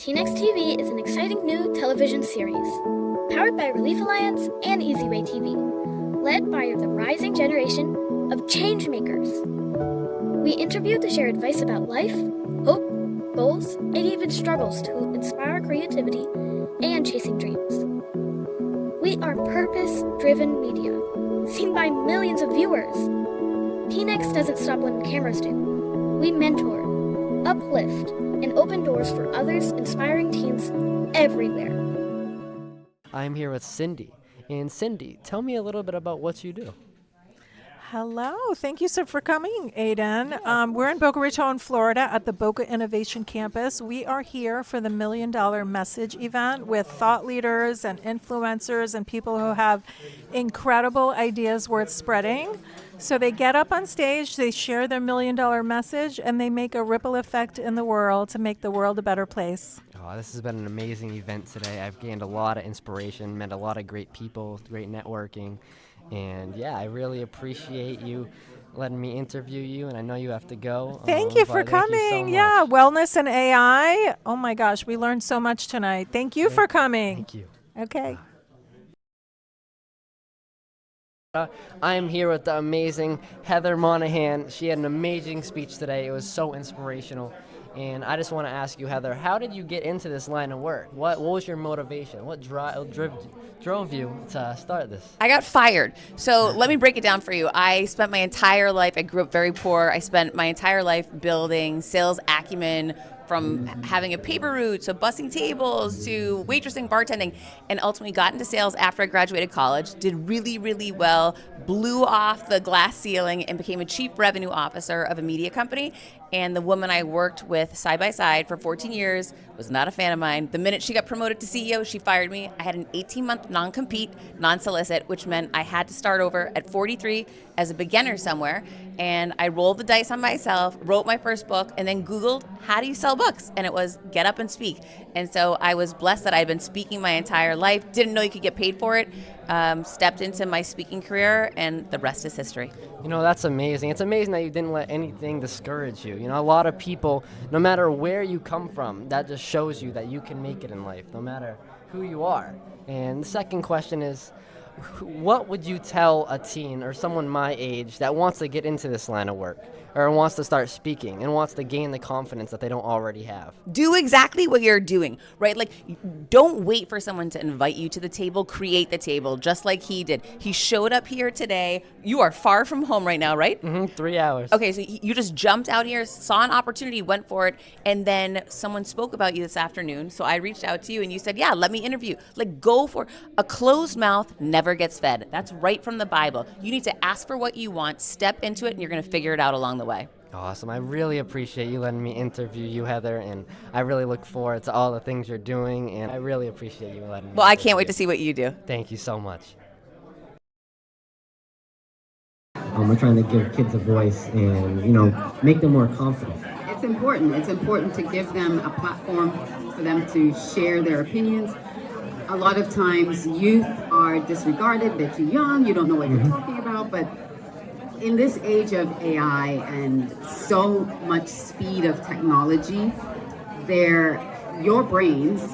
T-Next TV is an exciting new television series, powered by Relief Alliance and Easy Way TV, led by the rising generation of changemakers. We interview to share advice about life, hope, goals, and even struggles to inspire creativity and chasing dreams. We are purpose-driven media, seen by millions of viewers. T-Next doesn't stop when cameras do. We mentor, uplift, and open doors for others, inspiring teens everywhere. I'm here with Cindy. And Cindy, tell me a little bit about what you do. Hello. Thank you so for coming, Aiden. We're in Boca Raton, Florida at the Boca Innovation Campus. We are here for the $1 Million Message event with thought leaders and influencers and people who have incredible ideas worth spreading. So they get up on stage, they share their $1 Million message, and they make a ripple effect in the world to make the world a better place. Oh, this has been an amazing event today. I've gained a lot of inspiration, met a lot of great people, great networking. And yeah, I really appreciate you letting me interview you, and I know you have to go. Thank you for coming. Thank you so yeah, much. wellness and AI. Oh my gosh, we learned so much tonight. Thank you for coming. Thank you. Okay. I am here with the amazing Heather Monahan. She had an amazing speech today. It was so inspirational. And I just want to ask you, Heather, how did you get into this line of work? What was your motivation? What drove you to start this? I got fired. So let me break it down for you. I spent my entire life, I grew up very poor. I spent my entire life building sales acumen, from having a paper route to bussing tables to waitressing, bartending, and ultimately got into sales after I graduated college, did really, really well, blew off the glass ceiling and became a chief revenue officer of a media company. And the woman I worked with side by side for 14 years was not a fan of mine. The minute she got promoted to CEO, she fired me. I had an 18-month non-compete, non-solicit, which meant I had to start over at 43 as a beginner somewhere. And I rolled the dice on myself, wrote my first book, and then Googled, how do you sell books? And it was get up and speak. And so I was blessed that I'd been speaking my entire life, didn't know you could get paid for it, stepped into my speaking career, and the rest is history. You know, that's amazing. It's amazing that you didn't let anything discourage you. You know, a lot of people, no matter where you come from, that just shows you that you can make it in life, no matter who you are. And the second question is, what would you tell a teen or someone my age that wants to get into this line of work or wants to start speaking and wants to gain the confidence that they don't already have? Do exactly what you're doing, right? Like, don't wait for someone to invite you to the table. Create the table, just like he did. He showed up here today. You are far from home right now, right? 3 hours. Okay, so you just jumped out here, saw an opportunity, went for it, and then someone spoke about you this afternoon. So I reached out to you and you said, yeah, let me interview. Like, go for a closed mouth never gets fed. That's right from the Bible. You need to ask for what you want, step into it, and you're going to figure it out along the way. Awesome. I really appreciate you letting me interview you, Heather, and I really look forward to all the things you're doing, and I really appreciate you letting me. Well, I can't wait to see what you do. Thank you so much. We're trying to give kids a voice and, make them more confident. It's important. It's important to give them a platform for them to share their opinions. A lot of times youth are disregarded, they're too young, you don't know what you're talking about, but in this age of AI and so much speed of technology, your brains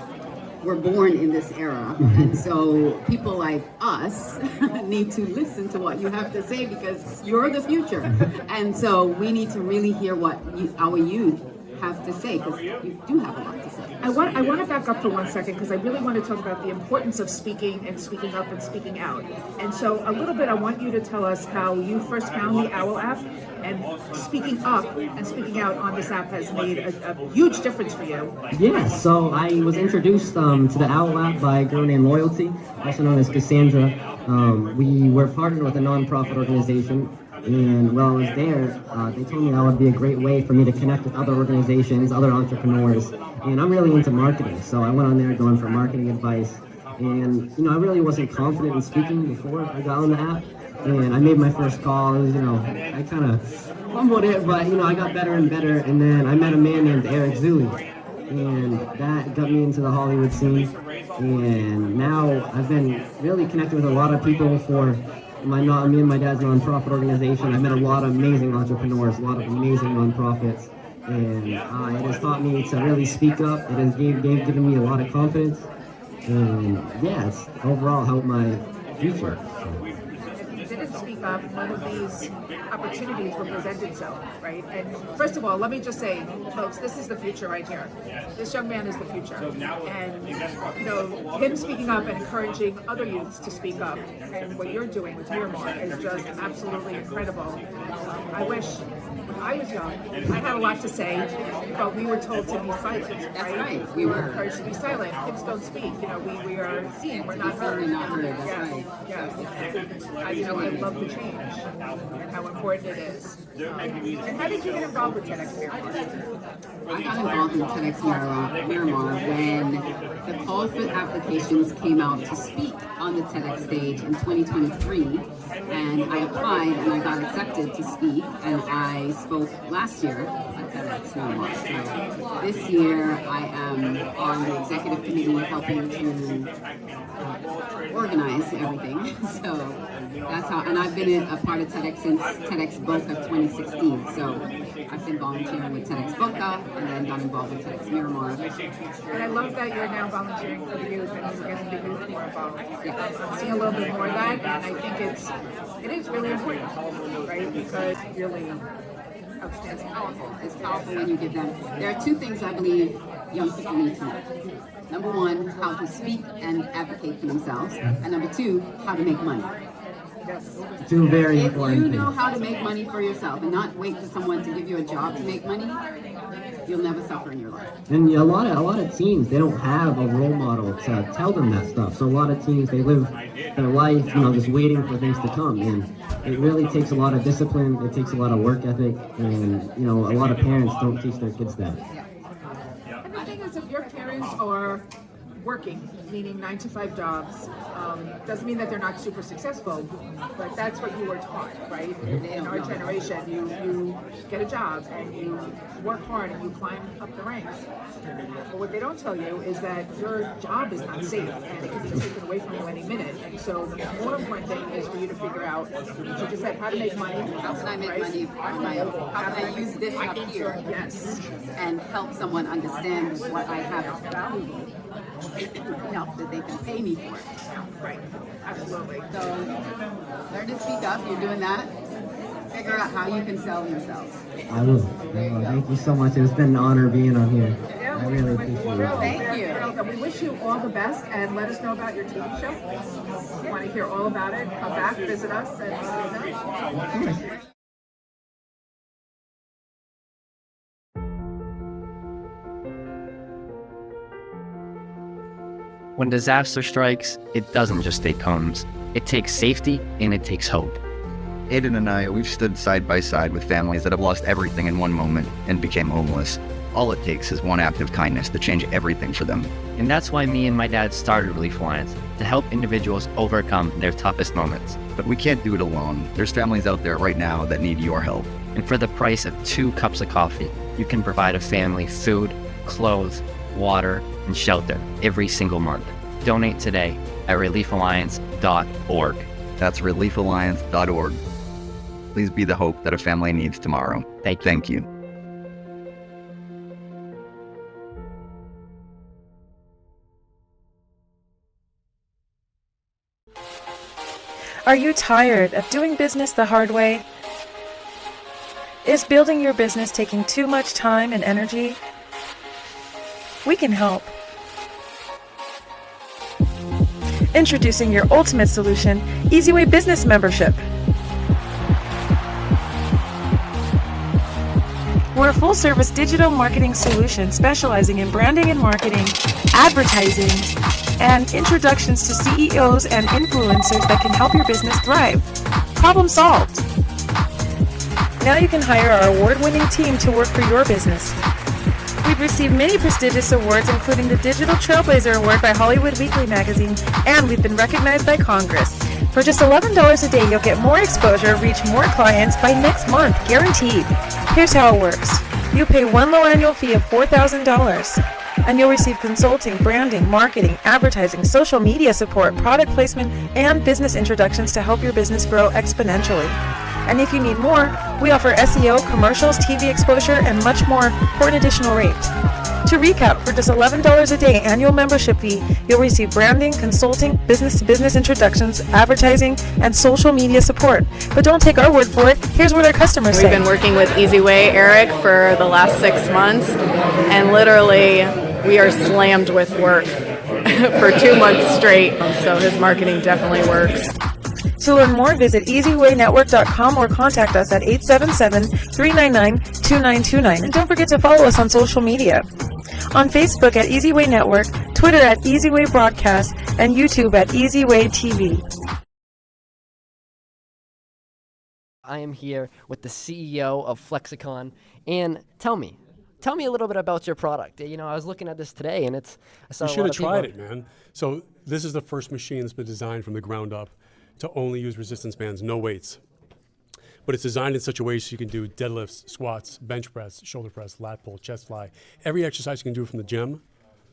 were born in this era. And so people like us need to listen to what you have to say because you're the future. And so we need to really hear what our youth have to say, because you do have a lot to say. I want to back up for 1 second because I really want to talk about the importance of speaking and speaking up and speaking out. And so a little bit, I want you to tell us how you first found the OWL app, and speaking up and speaking out on this app has made a huge difference for you. Yeah, so I was introduced to the OWL app by a girl named Loyalty, also known as Cassandra. We were partnered with a nonprofit organization. And while I was there, they told me that would be a great way for me to connect with other organizations, other entrepreneurs. And I'm really into marketing, so I went on there going for marketing advice. And, I really wasn't confident in speaking before I got on the app. And I made my first call. I kind of fumbled it, but, I got better and better. And then I met a man named Eric Zuli. And that got me into the Hollywood scene. And now I've been really connected with a lot of people for me and my dad's nonprofit organization. I've met a lot of amazing entrepreneurs, a lot of amazing nonprofits, and it has taught me to really speak up. It has given me a lot of confidence, and yeah, it's overall helped my future. So. If you didn't speak up, none of these opportunities will present itself, right? And first of all, let me just say, folks, this is the future right here. This young man is the future. And, you know, him speaking up and encouraging other youths to speak up, and what you're doing with Miramar is just absolutely incredible. I wish when I was young, I had a lot to say, but we were told to be silent, right? That's right. We were encouraged to be silent. Kids don't speak. You know, we are seen. We're not heard. We're not heard. That's Yes, right. yes. I love the change and how important it is. And how did you get involved with TEDx Miramar? I got involved in TEDx Miramar when the call for applications came out to speak on the TEDx stage in 2023, and I applied and I got accepted to speak, and I spoke last year at TEDx Miramar. So this year I am on the executive committee helping to organize everything. So that's how, and I've been a part of TEDx since TEDx Boca 2016. So I've been volunteering with TEDx Boca and then got involved with TEDx Miramar. And I love that you're now volunteering for the youth and you're getting the youth more involved. I'm seeing a little bit more of that, and I think it is really important, right? Because it's really outstanding. It's powerful. It's powerful when you give them. There are two things I believe young people need to know. Number one, how to speak and advocate for themselves. And number two, how to make money. Yes. Two very If important you know things. how to make money for yourself and not wait for someone to give you a job to make money, you'll never suffer in your life. And a lot of teens, they don't have a role model to tell them that stuff. So a lot of teens, they live their life, just waiting for things to come. And it really takes a lot of discipline. It takes a lot of work ethic, and a lot of parents don't teach their kids that. And the thing is, if your parents are working, meaning 9-to-5 jobs, doesn't mean that they're not super successful, but that's what you were taught, right? In our generation, you get a job and you work hard and you climb up the ranks. But what they don't tell you is that your job is not safe and it can be taken away from you any minute. And so the more important thing is for you to figure out, like you just said, how to make money. How can I make money on my own? How can I use this up here Yes. and help someone understand what I have of value enough that they can pay me for it? Right. Absolutely. So learn to speak up. You're doing that. Figure out how you can sell yourselves. I will. Thank you so much. It's been an honor being on here. I really appreciate it. Thank you. We wish you all the best, and let us know about your TV show. If you want to hear all about it, come back, visit us, and let us know. When disaster strikes, it doesn't just take homes. It takes safety and it takes hope. Aiden and I, we've stood side by side with families that have lost everything in one moment and became homeless. All it takes is one act of kindness to change everything for them. And that's why me and my dad started Relief Alliance, to help individuals overcome their toughest moments. But we can't do it alone. There's families out there right now that need your help. And for the price of 2 cups of coffee, you can provide a family food, clothes, water, and shelter every single month. Donate today at reliefalliance.org. That's reliefalliance.org. Please be the hope that a family needs tomorrow. Thank you. Are you tired of doing business the hard way? Is building your business taking too much time and energy? We can help. Introducing your ultimate solution, EasyWay Business Membership. We're a full-service digital marketing solution specializing in branding and marketing, advertising, and introductions to CEOs and influencers that can help your business thrive. Problem solved. Now you can hire our award-winning team to work for your business. We've received many prestigious awards, including the Digital Trailblazer Award by Hollywood Weekly magazine, and we've been recognized by Congress. For just $11 a day, you'll get more exposure, reach more clients by next month, guaranteed. Here's how it works. You pay one low annual fee of $4,000, and you'll receive consulting, branding, marketing, advertising, social media support, product placement, and business introductions to help your business grow exponentially. And if you need more, we offer SEO, commercials, TV exposure, and much more for an additional rate. To recap, for just $11 a day annual membership fee, you'll receive branding, consulting, business-to-business introductions, advertising, and social media support. But don't take our word for it. Here's what our customers say. We've been working with EasyWay Eric for the last 6 months, and literally we are slammed with work for 2 months straight. So his marketing definitely works. To learn more, visit easywaynetwork.com or contact us at 877-399-2929. And don't forget to follow us on social media. On Facebook at EasyWay Network, Twitter at EasyWay Broadcast, and YouTube at EasyWay TV. I am here with the CEO of Flexicon, and tell me a little bit about your product. You know, I was looking at this today, and I saw You a should lot have of people. tried it, man. So this is the first machine that's been designed from the ground up to only use resistance bands, no weights. But it's designed in such a way so you can do deadlifts, squats, bench press, shoulder press, lat pull, chest fly. Every exercise you can do from the gym,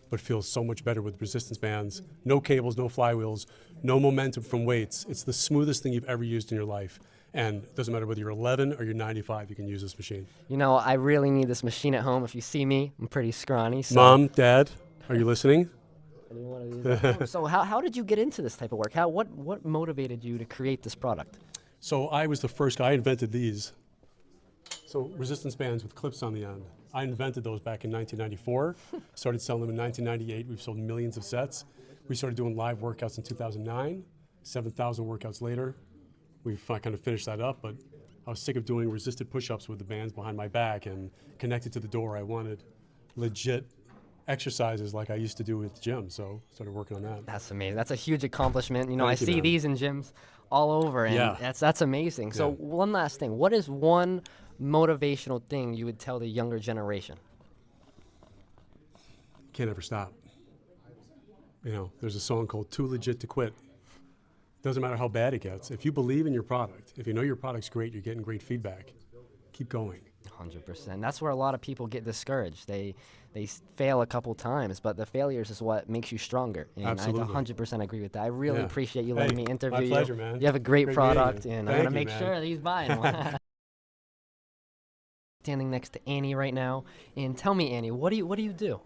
but feels so much better with resistance bands. No cables, no flywheels, no momentum from weights. It's the smoothest thing you've ever used in your life. And it doesn't matter whether you're 11 or you're 95, you can use this machine. You know, I really need this machine at home. If you see me, I'm pretty scrawny. So Mom, Dad, are you listening? I need one of these at home. So how did you get into this type of work? What motivated you to create this product? So I was the first guy. I invented these. So resistance bands with clips on the end. I invented those back in 1994. Started selling them in 1998. We've sold millions of sets. We started doing live workouts in 2009. 7,000 workouts later. We kind of finished that up, but I was sick of doing resisted push-ups with the bands behind my back and connected to the door. I wanted legit exercises like I used to do at the gym, so started working on that. That's amazing. That's a huge accomplishment. You know, Thank I you, see man. these in gyms all over, and Yeah. that's amazing. So Yeah. one last thing. What is one motivational thing you would tell the younger generation? Can't ever stop. You know, there's a song called Too Legit to Quit. Doesn't matter how bad it gets. If you believe in your product, if you know your product's great, you're getting great feedback, keep going. 100%. That's where a lot of people get discouraged. They fail a couple times, but the failures is what makes you stronger. And Absolutely. I 100% agree with that. I really Yeah. appreciate you letting Hey, me interview my you. pleasure, man. You have a great Great meeting product, you. and Thank I'm going to you, make man. sure that he's buying one. Standing next to Annie right now, and tell me, Annie, what do you do?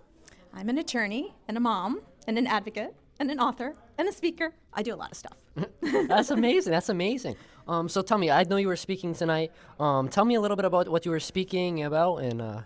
I'm an attorney and a mom and an advocate and an author and a speaker. I do a lot of stuff. That's amazing. That's amazing. So tell me, I know you were speaking tonight. Tell me a little bit about what you were speaking about. And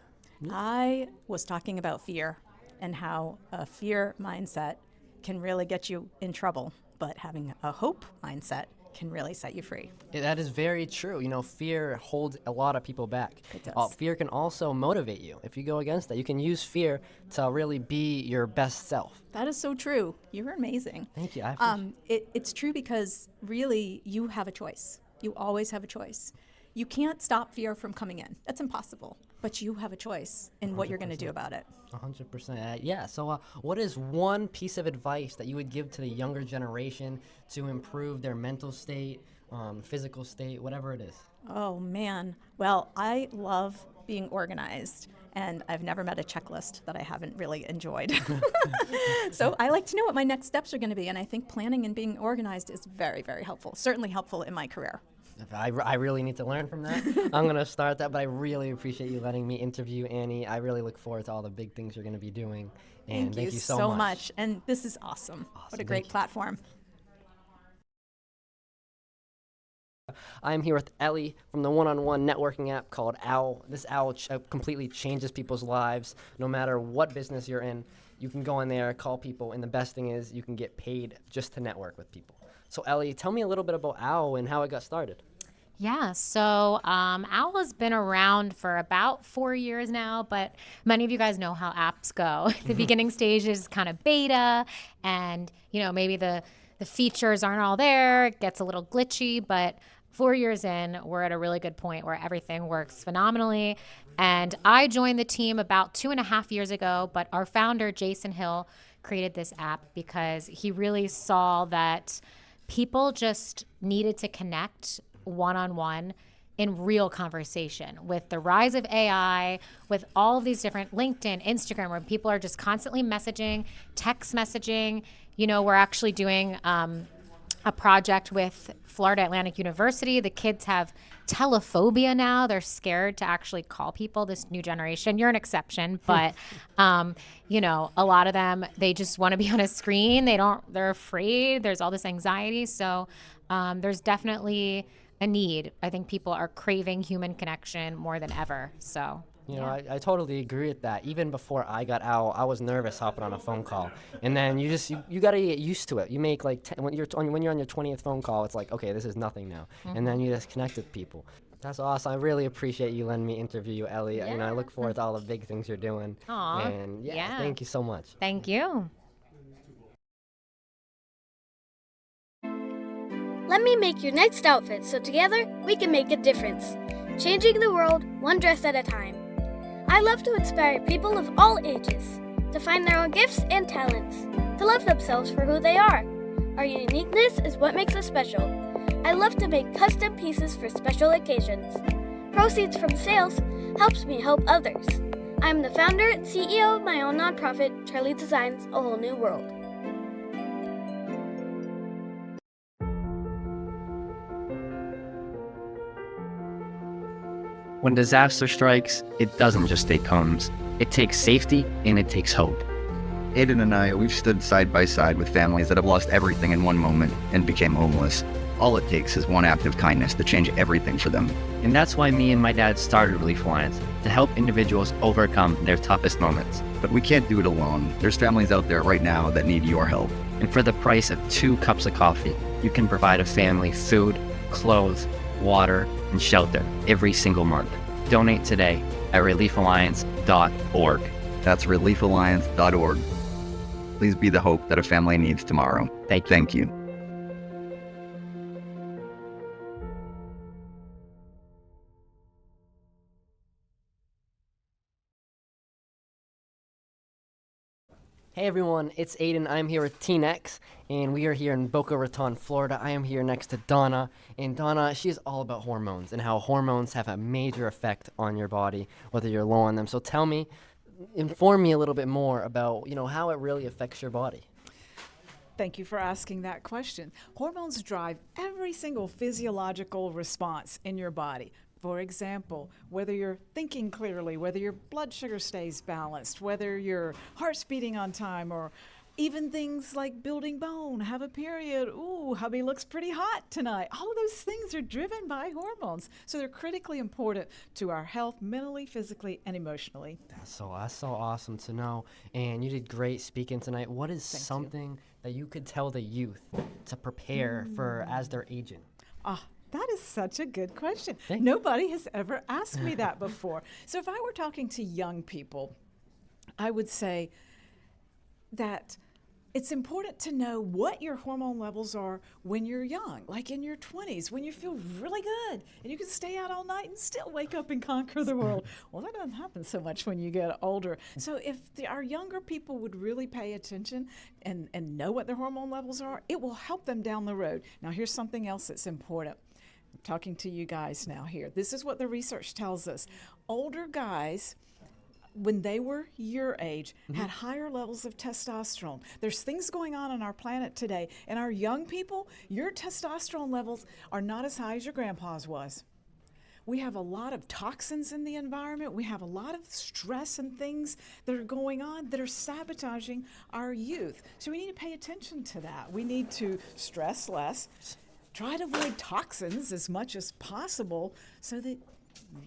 I was talking about fear and how a fear mindset can really get you in trouble, but having a hope mindset can really set you free. that is very true. You know, fear holds a lot of people back. It does. Fear can also motivate you. If you go against that, you can use fear to really be your best self. That is so true. You're amazing. Thank you. I appreciate It's true because really you have a choice. You always have a choice. You can't stop fear from coming in. That's impossible. But you have a choice in what you're going to do about it. 100%. Yeah. So, what is one piece of advice that you would give to the younger generation to improve their mental state, physical state, whatever it is? Oh man. Well, I love being organized, and I've never met a checklist that I haven't really enjoyed. So I like to know what my next steps are going to be, and I think planning and being organized is very, very helpful. Certainly helpful in my career. I really need to learn from that. I'm going to start that, but I really appreciate you letting me interview Annie. I really look forward to all the big things you're going to be doing. And Thank you so much. And this is awesome. What a great platform. I'm here with Ellie from the one-on-one networking app called Owl. This Owl completely changes people's lives. No matter what business you're in, you can go in there, call people, and the best thing is you can get paid just to network with people. So Ellie, tell me a little bit about Owl and how it got started. Yeah, so Owl has been around for about 4 years now, but many of you guys know how apps go. The beginning stage is kind of beta, and maybe the features aren't all there. It gets a little glitchy, but 4 years in, we're at a really good point where everything works phenomenally. And I joined the team about 2.5 years ago, but our founder, Jason Hill, created this app because he really saw that people just needed to connect one-on-one in real conversation. With the rise of AI, with all of these different LinkedIn, Instagram, where people are just constantly messaging, text messaging. We're actually doing a project with Florida Atlantic University. The kids have telephobia now. They're scared to actually call people, this new generation. You're an exception, but you know, a lot of them, they just want to be on a screen. They're afraid. There's all this anxiety. So there's definitely a need. I think people are craving human connection more than ever. So You know, I totally agree with that. Even before I got out, I was nervous hopping on a phone call, and then you got to get used to it. You make like when you're on your 20th phone call, it's like, okay, this is nothing now, and then you just connect with people. That's awesome. I really appreciate you letting me interview you, Ellie. You know, I look forward to all the big things you're doing. Aw, And thank you so much. Thank you. Let me make your next outfit so together we can make a difference, changing the world one dress at a time. I love to inspire people of all ages to find their own gifts and talents, to love themselves for who they are. Our uniqueness is what makes us special. I love to make custom pieces for special occasions. Proceeds from sales helps me help others. I'm the founder and CEO of my own nonprofit, Charlie Designs A Whole New World. When disaster strikes, it doesn't just take homes. It takes safety and it takes hope. Aiden and I, we've stood side by side with families that have lost everything in one moment and became homeless. All it takes is one act of kindness to change everything for them. And that's why me and my dad started Relief Alliance, to help individuals overcome their toughest moments. But we can't do it alone. There's families out there right now that need your help. And for the price of 2 cups of coffee, you can provide a family food, clothes, water, and shelter every single month. Donate today at reliefalliance.org. That's reliefalliance.org. Please be the hope that a family needs tomorrow. Thank you. Hey everyone, it's Aiden. I'm here with Teen X, and we are here in Boca Raton, Florida. I am here next to Donna, and Donna, she is all about hormones and how hormones have a major effect on your body, whether you're low on them. So tell me, inform me a little bit more about, you know, how it really affects your body. Thank you for asking that question. Hormones drive every single physiological response in your body. For example, whether you're thinking clearly, whether your blood sugar stays balanced, whether your heart's beating on time, or even things like building bone, have a period, ooh, hubby looks pretty hot tonight. All of those things are driven by hormones. So they're critically important to our health, mentally, physically, and emotionally. That's so awesome to know. And you did great speaking tonight. What is something that you could tell the youth to prepare for as they're aging? That is such a good question. Nobody has ever asked me that before. So if I were talking to young people, I would say that it's important to know what your hormone levels are when you're young, like in your 20s, when you feel really good and you can stay out all night and still wake up and conquer the world. Well, that doesn't happen so much when you get older. So if our younger people would really pay attention and know what their hormone levels are, it will help them down the road. Now, here's something else that's important. I'm talking to you guys now here. This is what the research tells us. Older guys, when they were your age, had higher levels of testosterone. There's things going on our planet today, and our young people, your testosterone levels are not as high as your grandpa's was. We have a lot of toxins in the environment. We have a lot of stress and things that are going on that are sabotaging our youth. So we need to pay attention to that. We need to stress less, try to avoid toxins as much as possible so that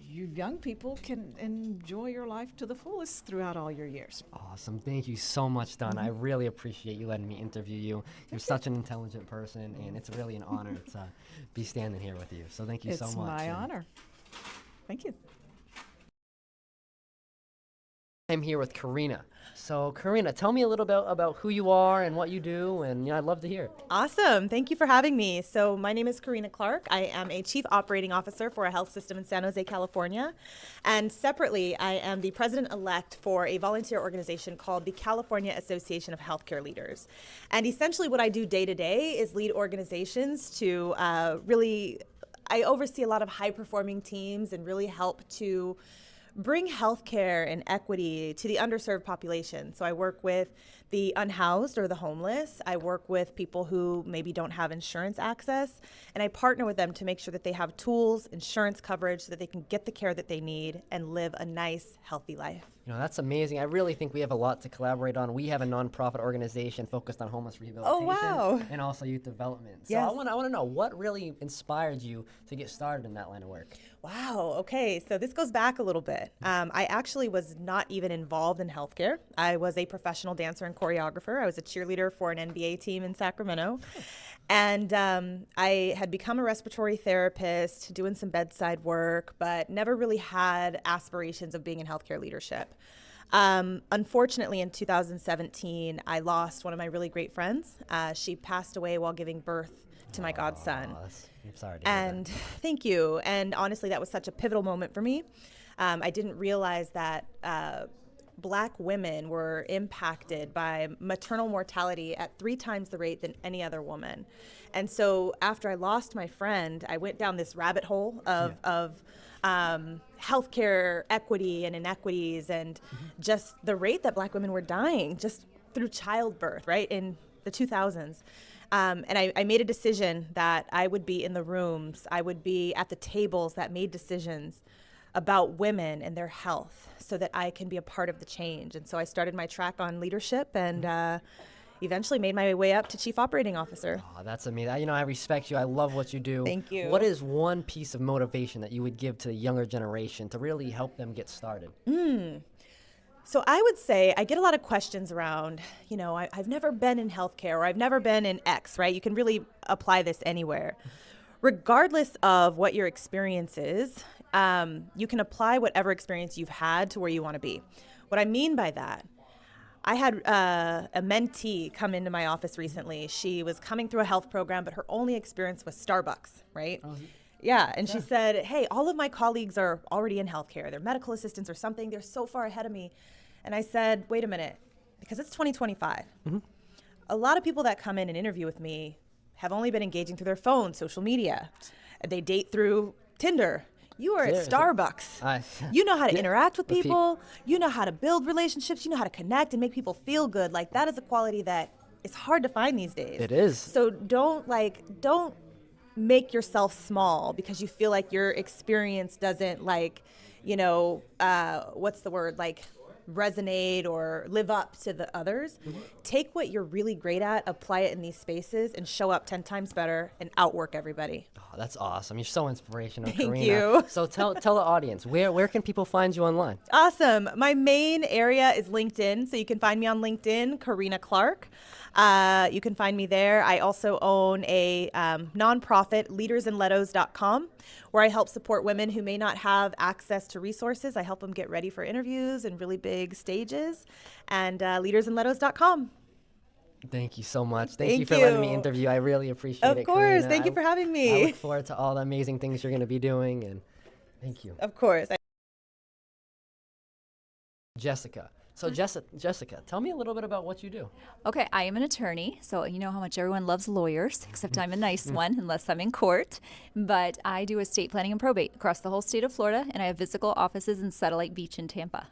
you young people can enjoy your life to the fullest throughout all your years. Awesome. Thank you so much, Donna. I really appreciate you letting me interview you. You're such an intelligent person, and it's really an honor to be standing here with you. So thank you so much. It's my honor. Thank you. I'm here with Karina. So Karina, tell me a little bit about who you are and what you do, and I'd love to hear. Awesome. Thank you for having me. So my name is Karina Clark. I am a Chief Operating Officer for a health system in San Jose, California. And separately, I am the president-elect for a volunteer organization called the California Association of Healthcare Leaders. And essentially what I do day to day is lead organizations to I oversee a lot of high-performing teams and really help to bring healthcare and equity to the underserved population. So I work with the unhoused or the homeless. I work with people who maybe don't have insurance access, and I partner with them to make sure that they have tools, insurance coverage, so that they can get the care that they need and live a nice, healthy life. You know, that's amazing. I really think we have a lot to collaborate on. We have a nonprofit organization focused on homeless rehabilitation wow. and also youth development. So Yes. I want to know, what really inspired you to get started in that line of work? Wow. Okay. So this goes back a little bit. I actually was not even involved in healthcare. I was a professional dancer and choreographer. I was a cheerleader for an NBA team in Sacramento. And I had become a respiratory therapist, doing some bedside work, but never really had aspirations of being in healthcare leadership. Unfortunately, in 2017, I lost one of my really great friends. She passed away while giving birth to my godson. I'm sorry to hear that. And thank you. And honestly, that was such a pivotal moment for me. I didn't realize that Black women were impacted by maternal mortality at 3 times the rate than any other woman. And so after I lost my friend, I went down this rabbit hole of healthcare equity and inequities and just the rate that Black women were dying just through childbirth, right, in the 2000s. And I made a decision that I would be in the rooms, I would be at the tables that made decisions about women and their health so that I can be a part of the change. And so I started my track on leadership and eventually made my way up to Chief Operating Officer. Oh, that's amazing. You know, I respect you. I love what you do. Thank you. What is one piece of motivation that you would give to the younger generation to really help them get started? So I would say I get a lot of questions around, you know, I've never been in healthcare or I've never been in X, right? You can really apply this anywhere. Regardless of what your experience is, you can apply whatever experience you've had to where you want to be. What I mean by that, I had a mentee come into my office recently. She was coming through a health program, but her only experience was Starbucks, right? Yeah, and she said, hey, all of my colleagues are already in healthcare. They're medical assistants or something. They're so far ahead of me. And I said, wait a minute, because it's 2025. A lot of people that come in and interview with me have only been engaging through their phone, social media. They date through Tinder. You are at Starbucks. You know how to interact with people. You know how to build relationships. You know how to connect and make people feel good. Like, that is a quality that is hard to find these days. It is. So don't make yourself small because you feel like your experience doesn't, like, you know, what's the word, like, resonate or live up to the others. Take what you're really great at, apply it in these spaces, and show up 10 times better and outwork everybody. Oh, that's awesome. You're so inspirational, Thank Karina. you. So tell the audience, where can people find you online? Awesome. My main area is LinkedIn, so you can find me on LinkedIn, Karina Clark. You can find me there. I also own a nonprofit, leadersandlettos.com, where I help support women who may not have access to resources. I help them get ready for interviews and really big stages. And leadersandlettos.com. Thank you so much. Thank you for letting me interview. I really appreciate it, Of course. Karina. Thank you for having I me. look forward to all the amazing things you're going to be doing, and thank you. Of course. Jessica. So Jessica, tell me a little bit about what you do. Okay, I am an attorney, so you know how much everyone loves lawyers, except I'm a nice one, unless I'm in court. But I do estate planning and probate across the whole state of Florida, and I have physical offices in Satellite Beach in Tampa.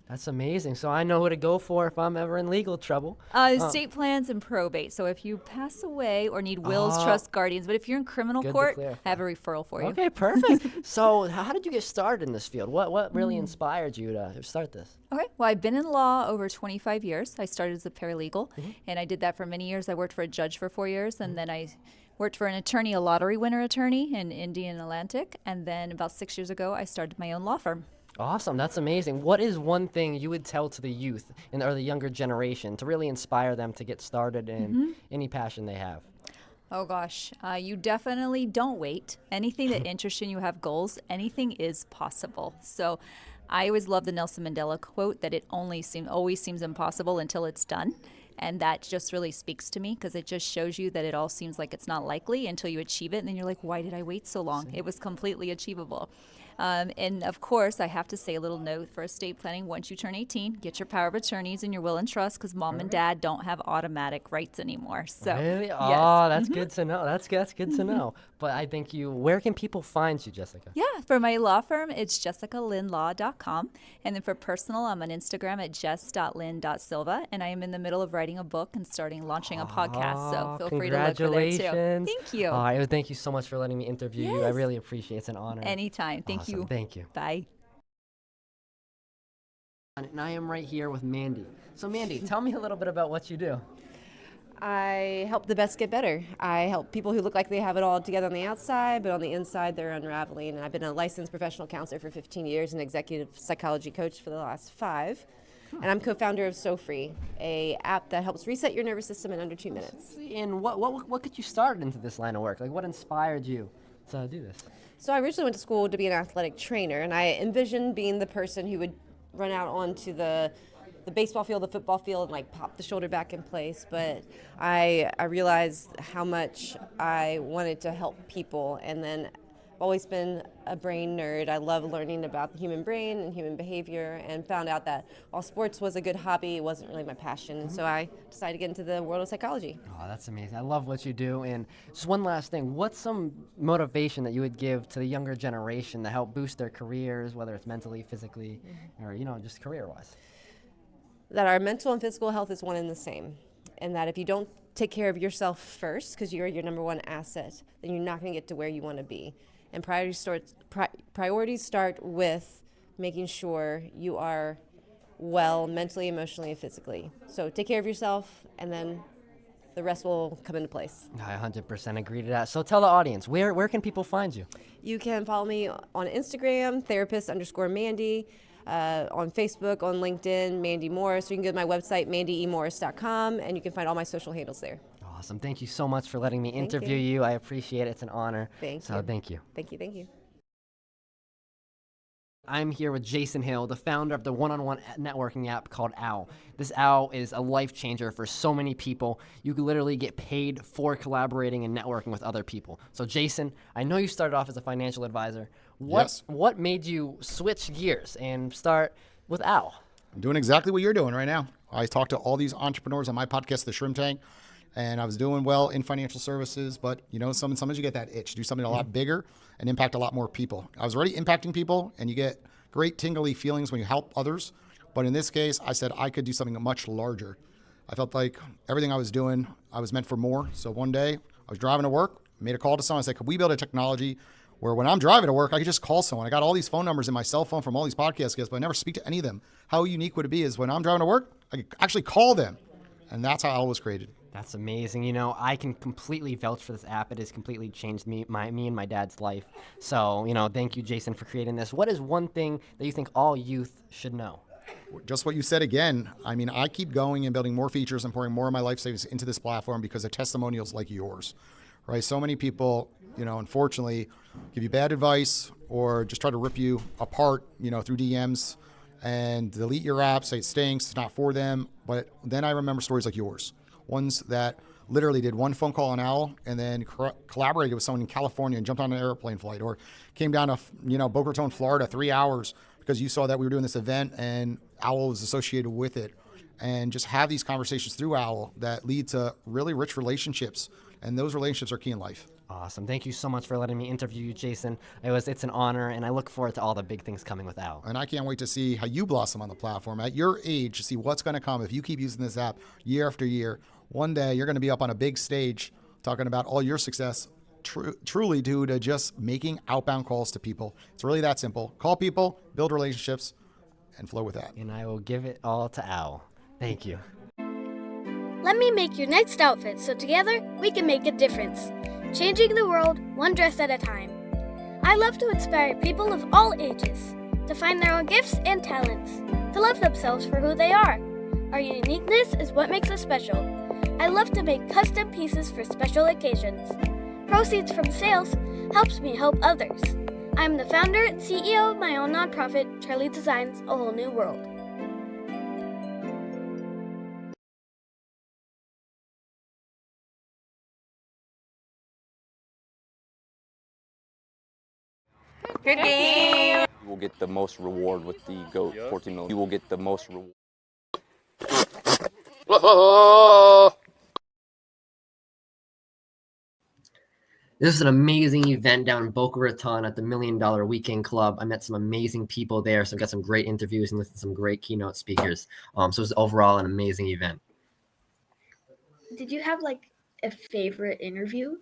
That's amazing. So I know who to go for if I'm ever in legal trouble. Estate plans and probate. So if you pass away or need wills, trusts, guardians, but if you're in criminal court, I have a referral for you. Okay, perfect. So how did you get started in this field? What really inspired you to start this? Okay, well, I've been in law over 25 years. I started as a paralegal, and I did that for many years. I worked for a judge for 4 years, and then I worked for an attorney, a lottery winner attorney in Indian Atlantic, and then about 6 years ago, I started my own law firm. Awesome, that's amazing. What is one thing you would tell to the youth or the younger generation to really inspire them to get started in any passion they have? Oh gosh, you definitely don't wait. Anything that interests you and you have goals, anything is possible. So I always love the Nelson Mandela quote that it always seems impossible until it's done. And that just really speaks to me because it just shows you that it all seems like it's not likely until you achieve it. And then you're like, why did I wait so long? It was completely achievable. And of course, I have to say a little note for estate planning. Once you turn 18, get your power of attorneys and your will and trust, because mom and dad don't have automatic rights anymore. So, Really? yes. Oh, that's good to know. That's good to know. But I think where can people find you, Jessica? Yeah, for my law firm, it's jessicalinlaw.com. And then for personal, I'm on Instagram at jess.lin.silva. And I am in the middle of writing a book and launching a podcast. So feel free to look for there too. Congratulations. Thank you. Thank you so much for letting me interview you. I Yes. really appreciate it. It's an honor. Anytime. Thank Awesome. you. Thank you. Bye. And I am right here with Mandy. So Mandy, tell me a little bit about what you do. I help the best get better. I help people who look like they have it all together on the outside, but on the inside they're unraveling. And I've been a licensed professional counselor for 15 years and executive psychology coach for the last 5. And I'm co-founder of So Free, a app that helps reset your nervous system in under 2 minutes. And what got you started into this line of work? Like, what inspired you to do this? So I originally went to school to be an athletic trainer, and I envisioned being the person who would run out onto the baseball field, the football field, and like pop the shoulder back in place. But I realized how much I wanted to help people, and then I've always been a brain nerd. I love learning about the human brain and human behavior, and found out that while sports was a good hobby, it wasn't really my passion. So I decided to get into the world of psychology. Oh, that's amazing. I love what you do. And just one last thing, what's some motivation that you would give to the younger generation to help boost their careers, whether it's mentally, physically, or, just career-wise? That our mental and physical health is one and the same, and that if you don't take care of yourself first, because you're your number one asset, then you're not going to get to where you want to be. And priorities start with making sure you are well mentally, emotionally, and physically. So take care of yourself, and then the rest will come into place. I 100% agree to that. So tell the audience, where can people find you? You can follow me on Instagram, therapist_Mandy, on Facebook, on LinkedIn, Mandy Morris. Or you can go to my website, mandyemorris.com, and you can find all my social handles there. Awesome. Thank you so much for letting me Thank interview you. you. I appreciate it. It's an honor. Thank you. Thank you. Thank you. Thank you. I'm here with Jason Hill, the founder of the one-on-one networking app called OWL. This OWL is a life changer for so many people. You can literally get paid for collaborating and networking with other people. So Jason, I know you started off as a financial advisor. What made you switch gears and start with OWL? I'm doing exactly what you're doing right now. I talk to all these entrepreneurs on my podcast, The Shrimp Tank, and I was doing well in financial services, but sometimes you get that itch to do something a lot bigger and impact a lot more people. I was already impacting people, and you get great tingly feelings when you help others. But in this case, I said I could do something much larger. I felt like everything I was doing, I was meant for more. So one day I was driving to work, made a call to someone. I said, could we build a technology where when I'm driving to work, I could just call someone? I got all these phone numbers in my cell phone from all these podcast guests, but I never speak to any of them. How unique would it be is when I'm driving to work, I could actually call them. And that's how OWL was created. That's amazing. I can completely vouch for this app. It has completely changed me and my dad's life. So, thank you, Jason, for creating this. What is one thing that you think all youth should know? Just what you said again. I mean, I keep going and building more features and pouring more of my life savings into this platform because of testimonials like yours, right? So many people, unfortunately, give you bad advice or just try to rip you apart, through DMs and delete your app, say it stinks, it's not for them. But then I remember stories like yours. Ones that literally did one phone call on OWL and then collaborated with someone in California and jumped on an airplane flight, or came down to Boca Raton, Florida, 3 hours because you saw that we were doing this event and OWL was associated with it. And just have these conversations through OWL that lead to really rich relationships, and those relationships are key in life. Awesome. Thank you so much for letting me interview you, Jason. It's an honor, and I look forward to all the big things coming with OWL. And I can't wait to see how you blossom on the platform at your age, to see what's going to come if you keep using this app year after year. One day you're going to be up on a big stage talking about all your success, truly due to just making outbound calls to people. It's really that simple. Call people, build relationships, and flow with that. And I will give it all to OWL. Thank you. Let me make your next outfit so together we can make a difference, changing the world one dress at a time. I love to inspire people of all ages to find their own gifts and talents, to love themselves for who they are. Our uniqueness is what makes us special. I love to make custom pieces for special occasions. Proceeds from sales helps me help others. I'm the founder and CEO of my own nonprofit, Charlie Designs a Whole New World. Good game. You will get the most reward with the GOAT 14 million. You will get the most reward. This is an amazing event down in Boca Raton at the $1 Million Weekend Club. I met some amazing people there, so I got some great interviews and listened to some great keynote speakers. So it was overall an amazing event. Did you have like a favorite interview?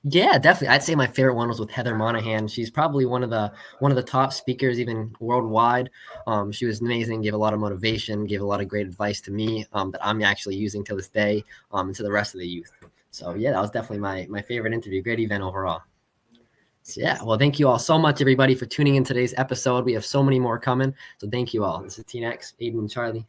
Yeah, definitely. I'd say my favorite one was with Heather Monahan. She's probably one of the top speakers, even worldwide. She was amazing, gave a lot of motivation, gave a lot of great advice to me that I'm actually using to this day and to the rest of the youth. So yeah, that was definitely my favorite interview. Great event overall. So yeah, well, thank you all so much, everybody, for tuning in today's episode. We have so many more coming. So thank you all. This is Teen X, Aiden, and Charlie.